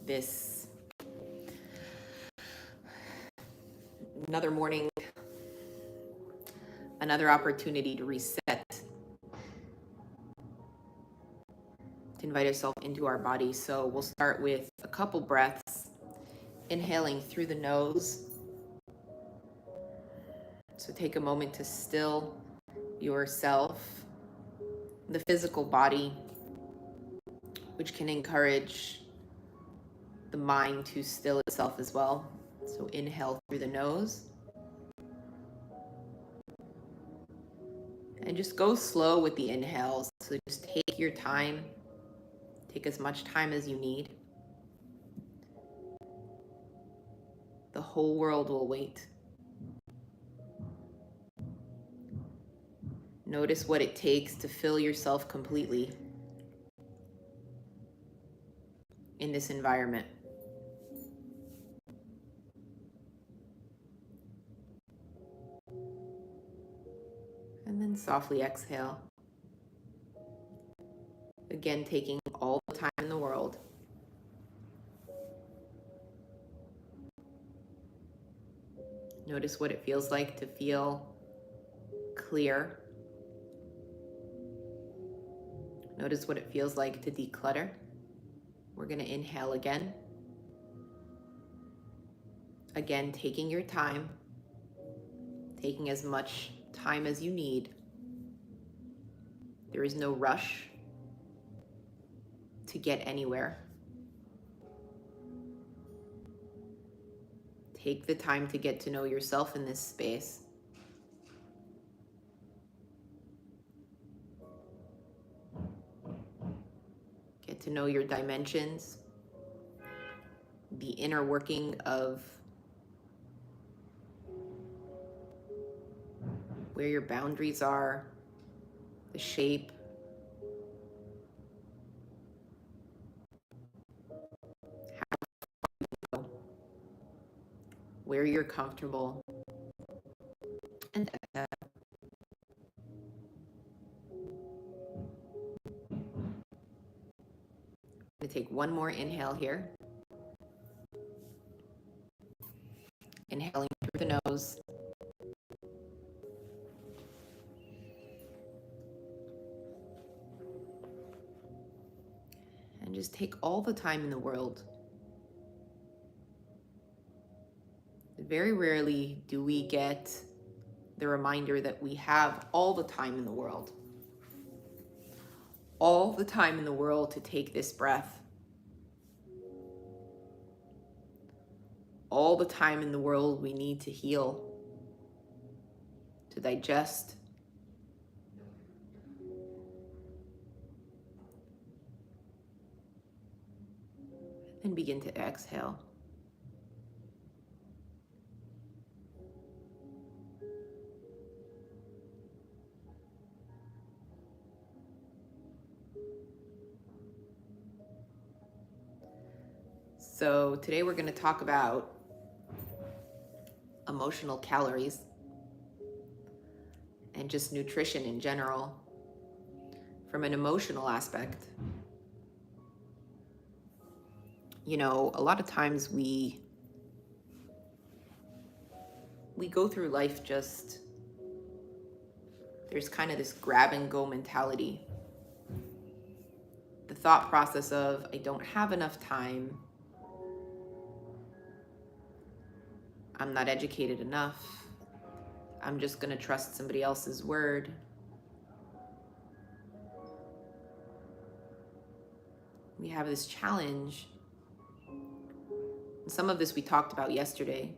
this another morning, another opportunity to reset, to invite ourselves into our body. So we'll start with a couple breaths, inhaling through the nose. So take a moment to still yourself, the physical body, which can encourage the mind to still itself as well. So inhale through the nose. And just go slow with the inhales. So just take your time. Take as much time as you need. The whole world will wait. Notice what it takes to fill yourself completely in this environment. And then softly exhale. Again, taking all the time in the world. Notice what it feels like to feel clear. Notice what it feels like to declutter. We're going to inhale again. Again, taking your time, taking as much time as you need. There is no rush to get anywhere. Take the time to get to know yourself in this space. Get to know your dimensions, the inner working of where your boundaries are, the shape. Where you're comfortable. And I'm going to take one more inhale here. Inhaling through the nose. And just take all the time in the world. Very rarely do we get the reminder that we have all the time in the world. All the time in the world to take this breath. All the time in the world we need to heal, to digest. And begin to exhale. So today we're going to talk about emotional calories and just nutrition in general from an emotional aspect. You know, a lot of times we go through life just, there's kind of this grab and go mentality. The thought process of, I don't have enough time. I'm not educated enough. I'm just going to trust somebody else's word. We have this challenge. And some of this we talked about yesterday,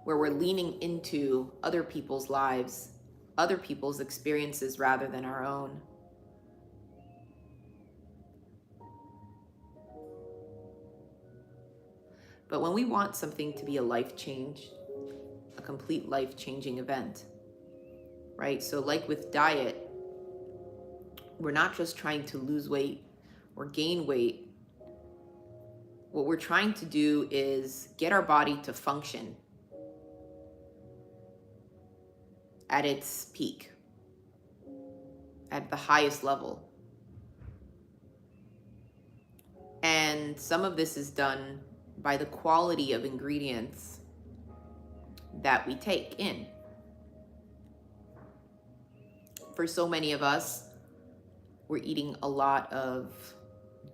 where we're leaning into other people's lives, other people's experiences rather than our own. But when we want something to be a life change, a complete life-changing event, right? So like with diet, we're not just trying to lose weight or gain weight. What we're trying to do is get our body to function at its peak, at the highest level. And And some of this is done by the quality of ingredients that we take in. For so many of us, we're eating a lot of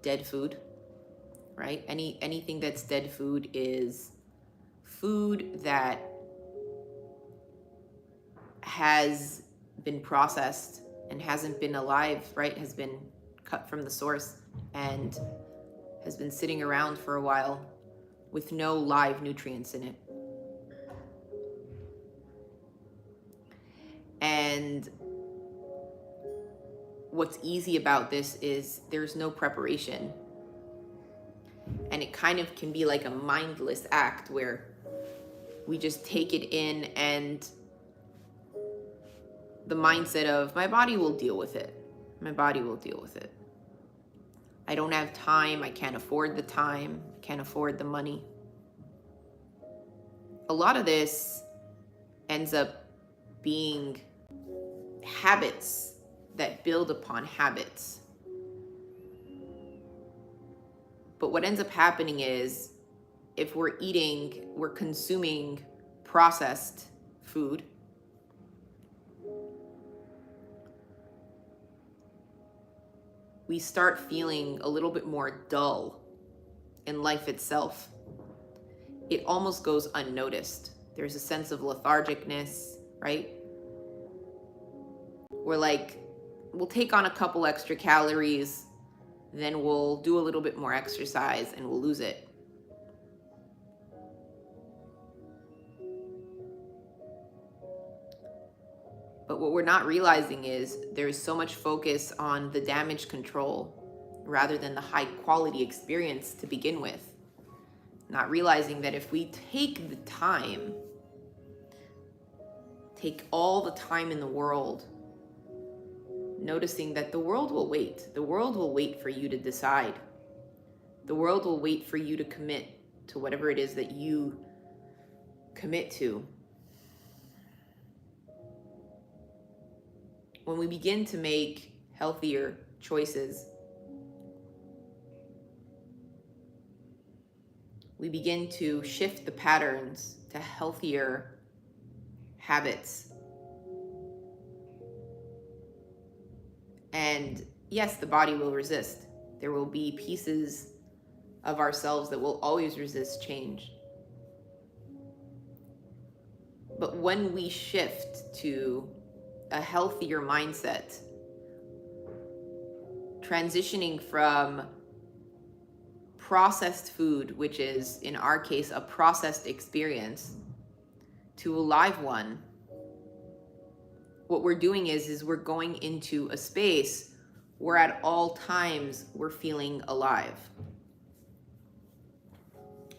dead food, right? Anything that's dead food is food that has been processed and hasn't been alive, right? Has been cut from the source and has been sitting around for a while with no live nutrients in it. And what's easy about this is there's no preparation. And it kind of can be like a mindless act where we just take it in, and the mindset of my body will deal with it. My body will deal with it. I don't have time. I can't afford the time. Can't afford the money. A lot of this ends up being habits that build upon habits. But what ends up happening is if we're consuming processed food, we start feeling a little bit more dull in life itself. It almost goes unnoticed. There's a sense of lethargicness, right? We're like, we'll take on a couple extra calories, then we'll do a little bit more exercise and we'll lose it. But what we're not realizing is there's so much focus on the damage control rather than the high quality experience to begin with. Not realizing that if we take the time, take all the time in the world, noticing that the world will wait. The world will wait for you to decide. The world will wait for you to commit to whatever it is that you commit to. When we begin to make healthier choices, we begin to shift the patterns to healthier habits. And yes, the body will resist. There will be pieces of ourselves that will always resist change. But when we shift to a healthier mindset, transitioning from processed food, which is in our case a processed experience, to a live one, what we're doing is we're going into a space where at all times we're feeling alive.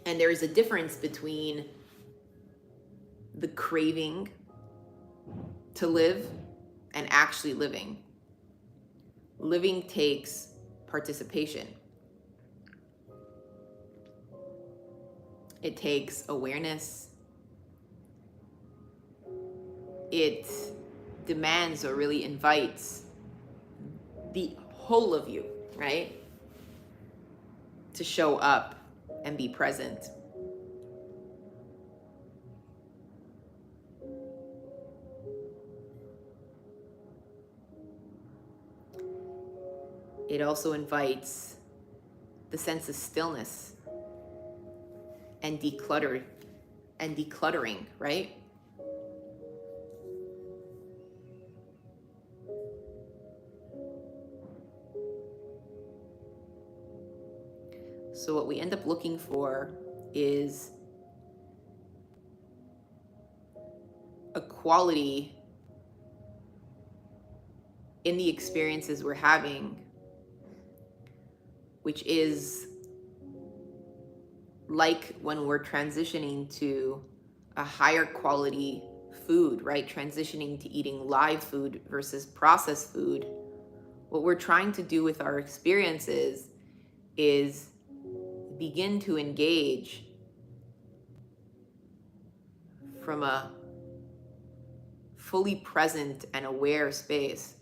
And there is a difference between the craving to live and actually living. Living takes participation. It takes awareness. It demands or really invites the whole of you, right? To show up and be present. It also invites the sense of stillness and decluttering, right? So what we end up looking for is a quality in the experiences we're having, which is like when we're transitioning to a higher quality food, right? Transitioning to eating live food versus processed food. What we're trying to do with our experiences is begin to engage from a fully present and aware space.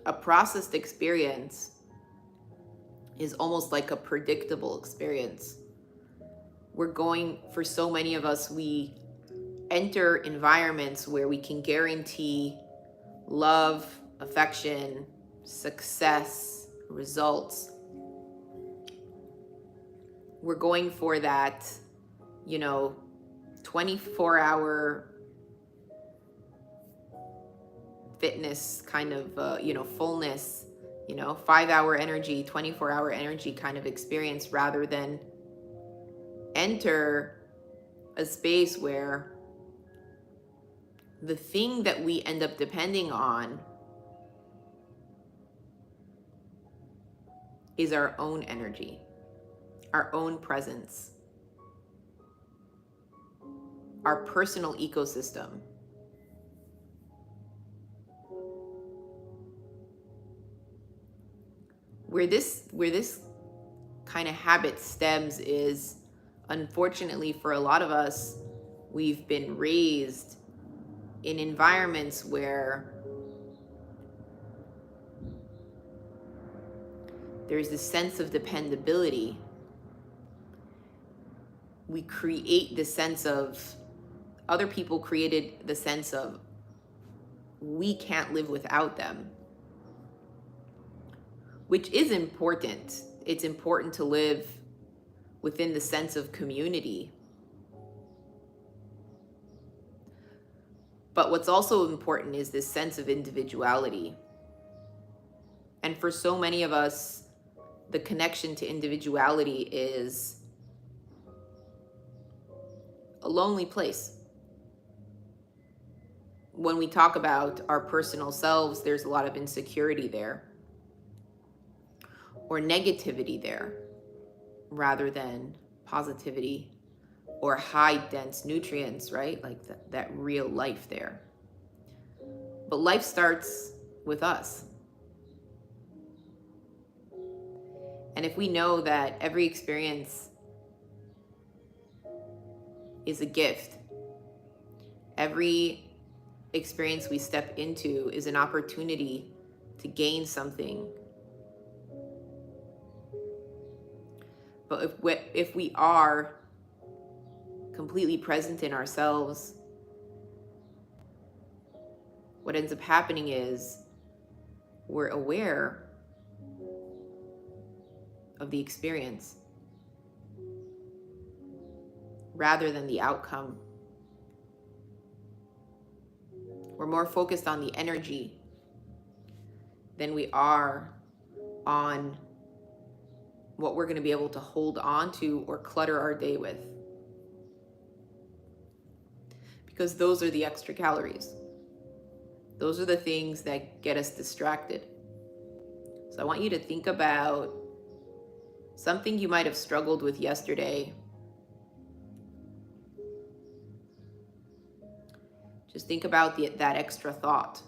A processed experience is almost like a predictable experience. For so many of us, we enter environments where we can guarantee love, affection, success, results. We're going for that, 24-hour fitness kind of, fullness, 5-hour energy, 24-hour energy kind of experience, rather than enter a space where the thing that we end up depending on is our own energy, our own presence, our personal ecosystem. Where this kind of habit stems is, unfortunately for a lot of us, we've been raised in environments where there's this sense of dependability. We create this sense of, other people created the sense of, we can't live without them, which is important. It's important to live within the sense of community. But what's also important is this sense of individuality. And for so many of us, the connection to individuality is a lonely place. When we talk about our personal selves, there's a lot of insecurity there, or negativity there, rather than positivity or high dense nutrients, right? Like that real life there. But life starts with us. And if we know that every experience is a gift, every experience we step into is an opportunity to gain something. But if we are completely present in ourselves, what ends up happening is we're aware of the experience rather than the outcome. We're more focused on the energy than we are on what we're going to be able to hold on to or clutter our day with. Because those are the extra calories. Those are the things that get us distracted. So I want you to think about something you might have struggled with yesterday. Just think about that extra thought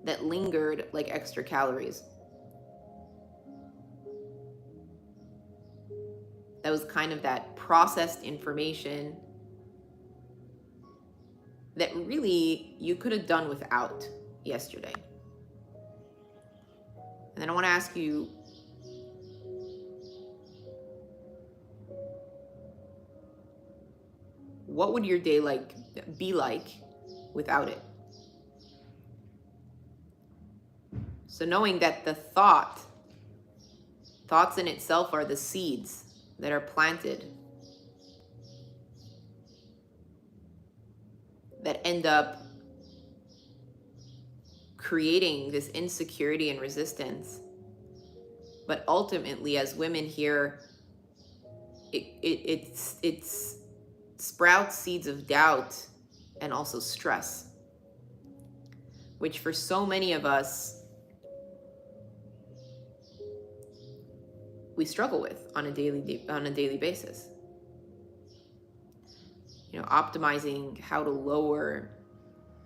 that lingered like extra calories. That was kind of that processed information that really you could have done without yesterday. And then I want to ask you, what would your day be like without it? So knowing that the thoughts in itself are the seeds that are planted that end up creating this insecurity and resistance. But ultimately, as women here, it sprouts seeds of doubt and also stress, which for so many of us, we struggle with on a daily basis. Optimizing how to lower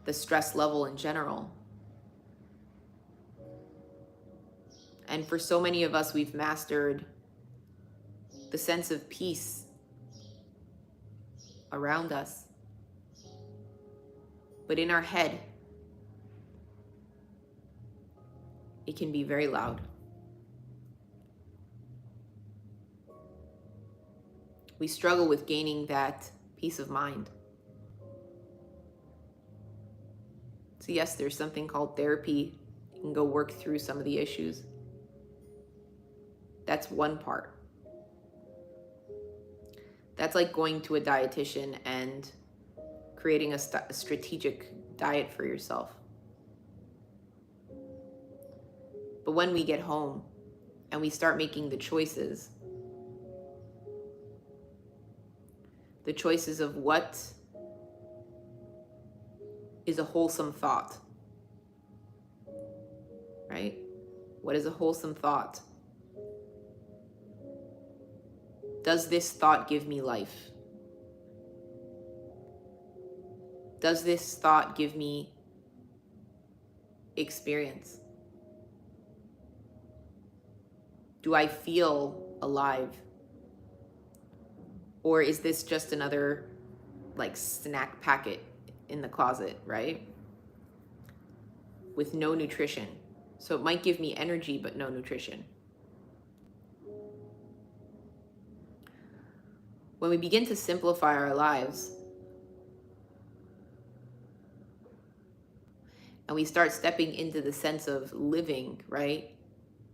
the stress level in general. And for so many of us, we've mastered the sense of peace around us. But in our head, it can be very loud. We struggle with gaining that peace of mind. So yes, there's something called therapy. You can go work through some of the issues. That's one part. That's like going to a dietitian and creating a strategic diet for yourself. But when we get home and we start making the choices of what is a wholesome thought, right? What is a wholesome thought? Does this thought give me life? Does this thought give me experience? Do I feel alive? Or is this just another like snack packet in the closet, right? With no nutrition. So it might give me energy, but no nutrition. When we begin to simplify our lives and we start stepping into the sense of living, right?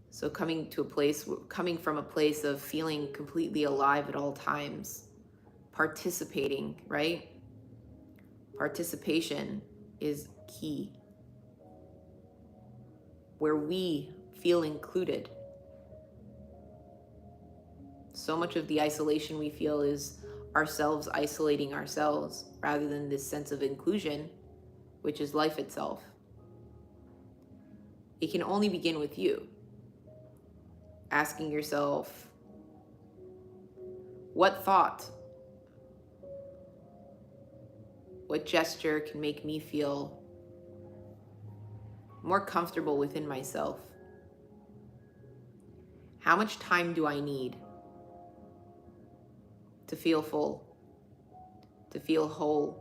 So coming from a place of feeling completely alive at all times, participating, right? Participation is key. Where we feel included. So much of the isolation we feel is ourselves isolating ourselves rather than this sense of inclusion, which is life itself. It can only begin with you. Asking yourself, what thought, what gesture can make me feel more comfortable within myself? How much time do I need to feel full, to feel whole?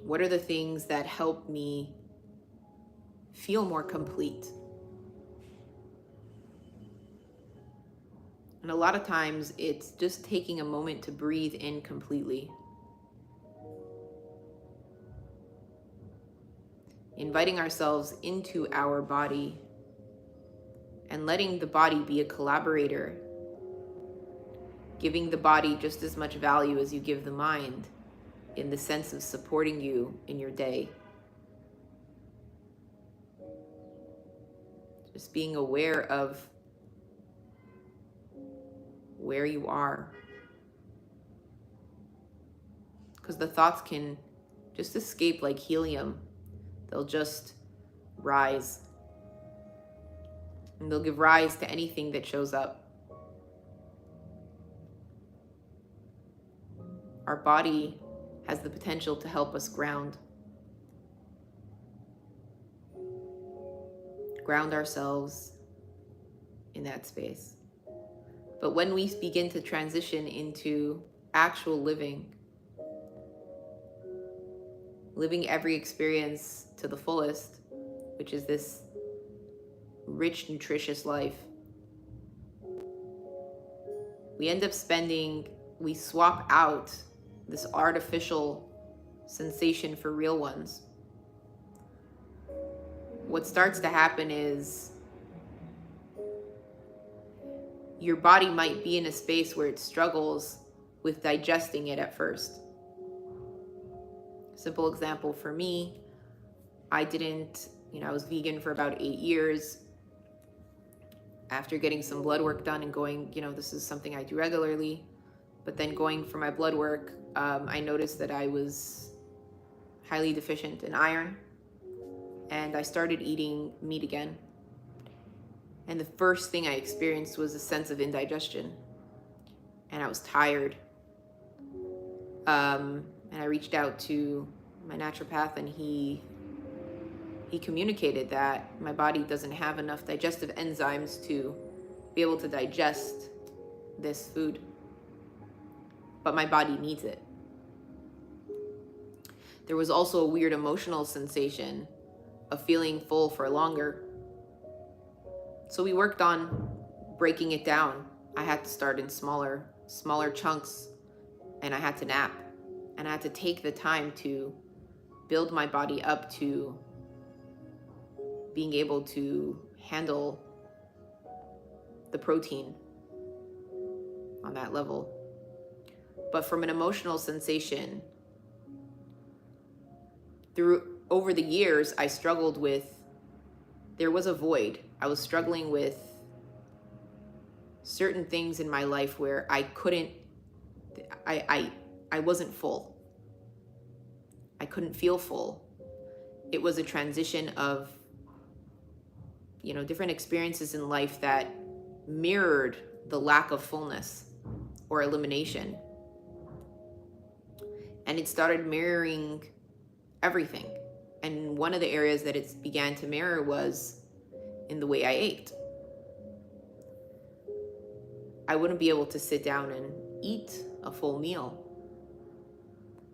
What are the things that help me feel more complete? And a lot of times it's just taking a moment to breathe in completely. Inviting ourselves into our body and letting the body be a collaborator, giving the body just as much value as you give the mind in the sense of supporting you in your day. Just being aware of where you are. Because the thoughts can just escape like helium. They'll just rise. And they'll give rise to anything that shows up. Our body has the potential to help us ground. Ground ourselves in that space. But when we begin to transition into actual living every experience to the fullest, which is this rich, nutritious life, we swap out this artificial sensation for real ones. What starts to happen is your body might be in a space where it struggles with digesting it at first. Simple example for me, I was vegan for about 8 years. After getting some blood work done and going, this is something I do regularly, but then going for my blood work, I noticed that I was highly deficient in iron, and I started eating meat again. And the first thing I experienced was a sense of indigestion, and I was tired. And I reached out to my naturopath, and he communicated that my body doesn't have enough digestive enzymes to be able to digest this food, but my body needs it. There was also a weird emotional sensation of feeling full for longer. So we worked on breaking it down. I had to start in smaller chunks, and I had to nap, and I had to take the time to build my body up to being able to handle the protein on that level. But from an emotional sensation, over the years, I struggled with, there was a void. I was struggling with certain things in my life where I wasn't full. I couldn't feel full. It was a transition of, different experiences in life that mirrored the lack of fullness or elimination. And it started mirroring everything. And one of the areas that it began to mirror was in the way I ate. I wouldn't be able to sit down and eat a full meal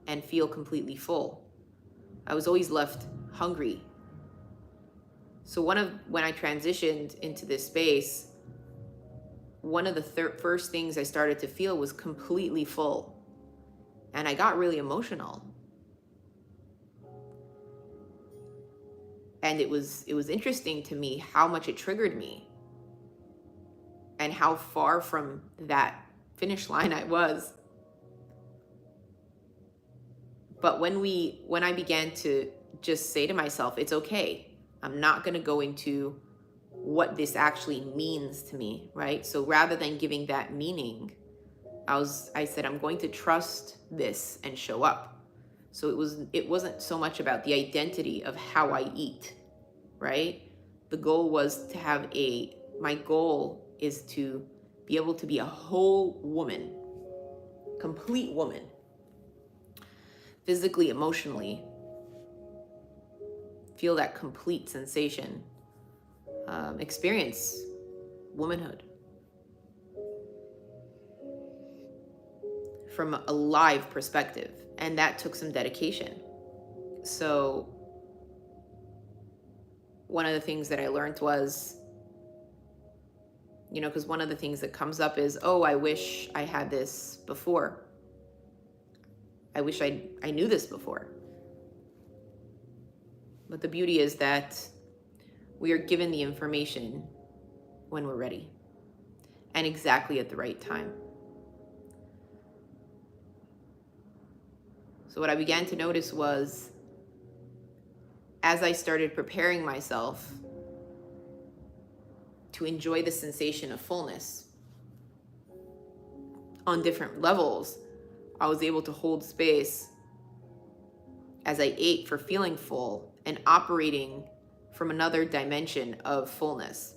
and feel completely full. I was always left hungry. So when I transitioned into this space, one of the first things I started to feel was completely full. And I got really emotional. And it was interesting to me how much it triggered me and how far from that finish line I was. But when I began to just say to myself, it's okay. I'm not going to go into what this actually means to me, right? So rather than giving that meaning, I said, I'm going to trust this and show up. So it wasn't so much about the identity of how I eat, right? The goal was to my goal is to be able to be a whole woman, complete woman, physically, emotionally, feel that complete sensation, experience womanhood from a live perspective. And that took some dedication. So one of the things that I learned was, because one of the things that comes up is, oh, I wish I had this before. I wish I knew this before. But the beauty is that we are given the information when we're ready and exactly at the right time. So what I began to notice was, as I started preparing myself to enjoy the sensation of fullness on different levels, I was able to hold space as I ate for feeling full and operating from another dimension of fullness.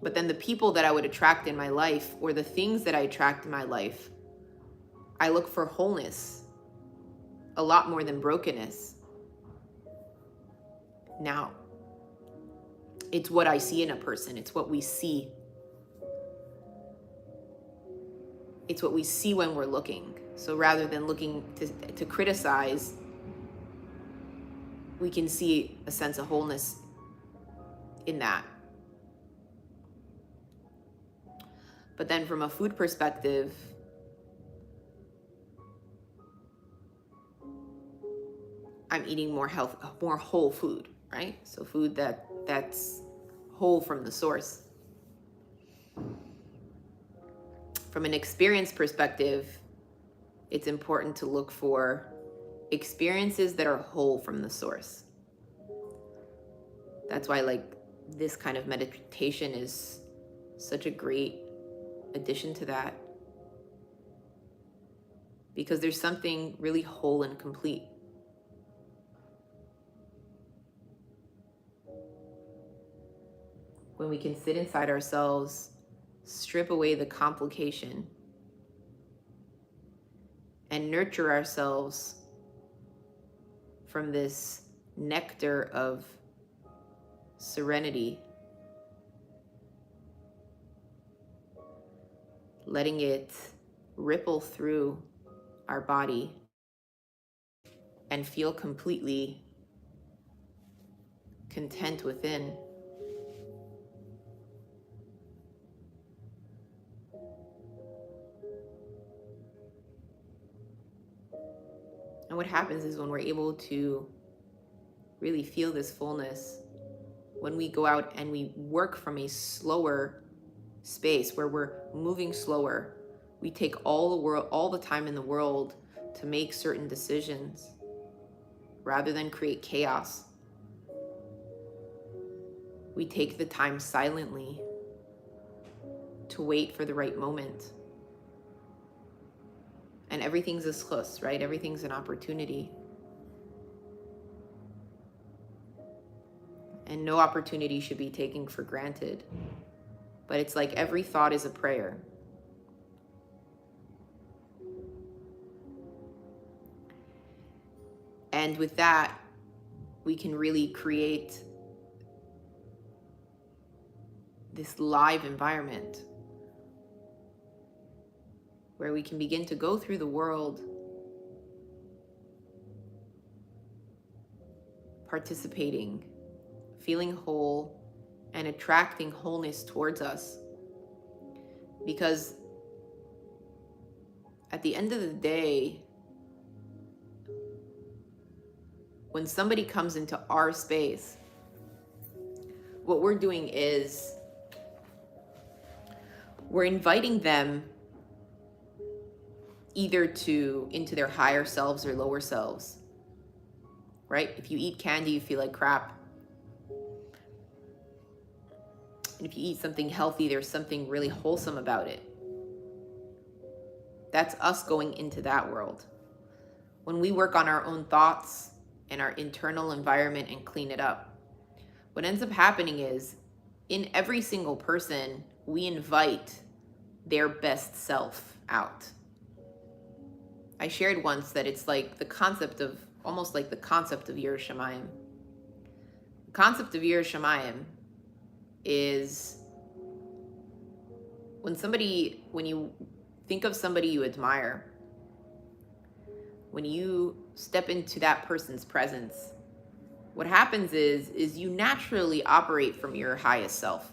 But then the people that I would attract in my life, or the things that I attract in my life, I look for wholeness a lot more than brokenness. Now, it's what I see in a person. It's what we see. It's what we see when we're looking. So rather than looking to criticize, we can see a sense of wholeness in that. But then from a food perspective, I'm eating more whole food, right? So food that's whole from the source. From an experience perspective, it's important to look for experiences that are whole from the source. That's why this kind of meditation is such a great addition to that, because there's something really whole and complete. When we can sit inside ourselves, strip away the complication, and nurture ourselves from this nectar of serenity, letting it ripple through our body and feel completely content within. And what happens is when we're able to really feel this fullness, when we go out and we work from a slower space where we're moving slower, we take all the time in the world to make certain decisions rather than create chaos. We take the time silently to wait for the right moment. And everything's a schus, right? Everything's an opportunity. And no opportunity should be taken for granted. But it's like every thought is a prayer. And with that, we can really create this live environment where we can begin to go through the world participating, feeling whole, and attracting wholeness towards us. Because at the end of the day, when somebody comes into our space, what we're doing is we're inviting them either into their higher selves or lower selves, right? If you eat candy, you feel like crap. And if you eat something healthy, there's something really wholesome about it. That's us going into that world. When we work on our own thoughts and our internal environment and clean it up, what ends up happening is in every single person, we invite their best self out. I shared once that it's like almost like the concept of Yiras Shamayim. The concept of Yiras Shamayim is when you think of somebody you admire, when you step into that person's presence, what happens is you naturally operate from your highest self.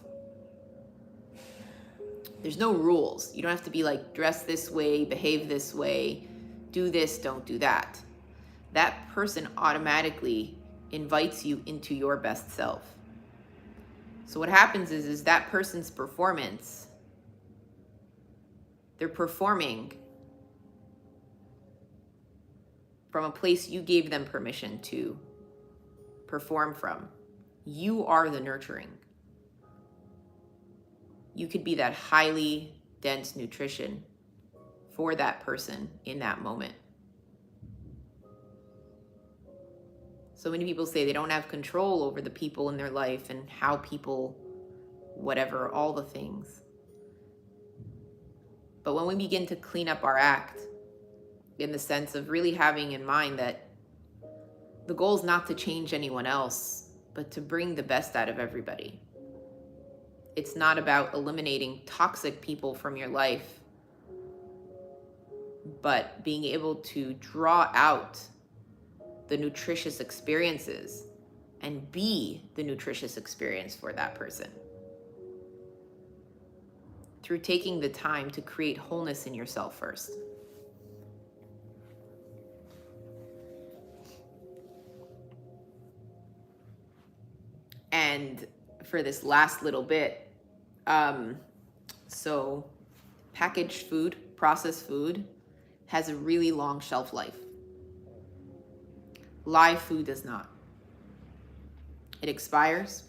There's no rules. You don't have to be like, dress this way, behave this way, do this, don't do that. That person automatically invites you into your best self. So what happens is that person's performance, they're performing from a place you gave them permission to perform from. You are the nurturing. You could be that highly dense nutrition for that person in that moment. So many people say they don't have control over the people in their life and how people, whatever, all the things. But when we begin to clean up our act, in the sense of really having in mind that the goal is not to change anyone else, but to bring the best out of everybody. It's not about eliminating toxic people from your life, but being able to draw out the nutritious experiences and be the nutritious experience for that person through taking the time to create wholeness in yourself first. And for this last little bit, so packaged food, processed food, has a really long shelf life. Live food does not. It expires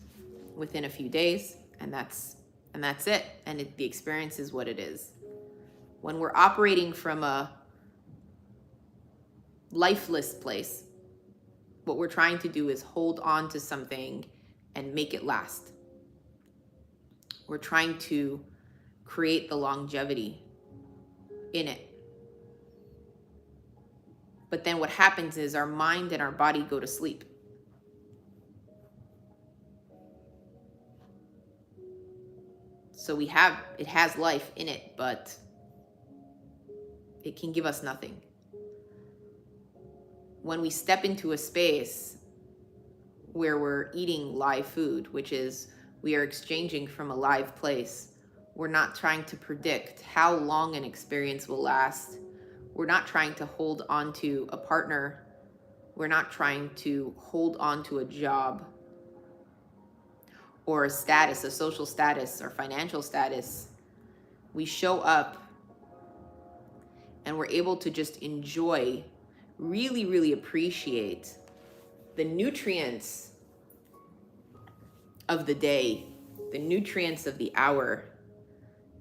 within a few days, and that's it. And the experience is what it is. When we're operating from a lifeless place, what we're trying to do is hold on to something and make it last. We're trying to create the longevity in it. But then what happens is our mind and our body go to sleep. So it has life in it, but it can give us nothing. when we step into a space where we're eating live food, which is we are exchanging from a live place, we're not trying to predict how long an experience will last. We're not trying to hold on to a partner. We're not trying to hold on to a job or a status, a social status or financial status. We show up and we're able to just enjoy, really, really appreciate the nutrients of the day, the nutrients of the hour,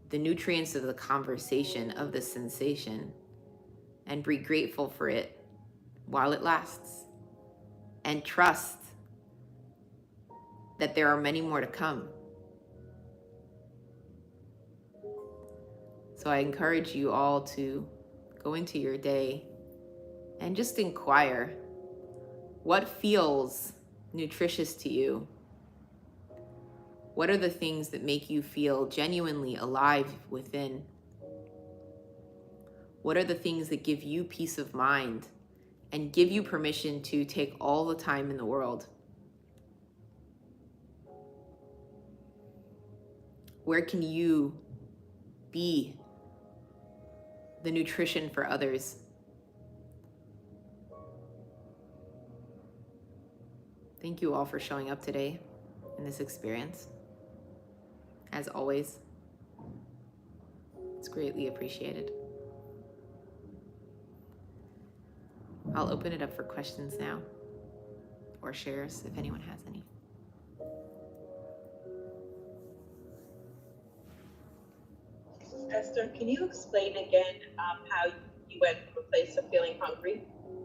the nutrients of the conversation, of the sensation, and be grateful for it while it lasts. And trust that there are many more to come. So I encourage you all to go into your day and just inquire what feels nutritious to you. What are the things that make you feel genuinely alive within? What are the things that give you peace of mind and give you permission to take all the time in the world? Where can you be the nutrition for others? Thank you all for showing up today in this experience. As always, it's greatly appreciated. I'll open it up for questions now, or shares if anyone has any. Esther, can you explain again how you went from a place of feeling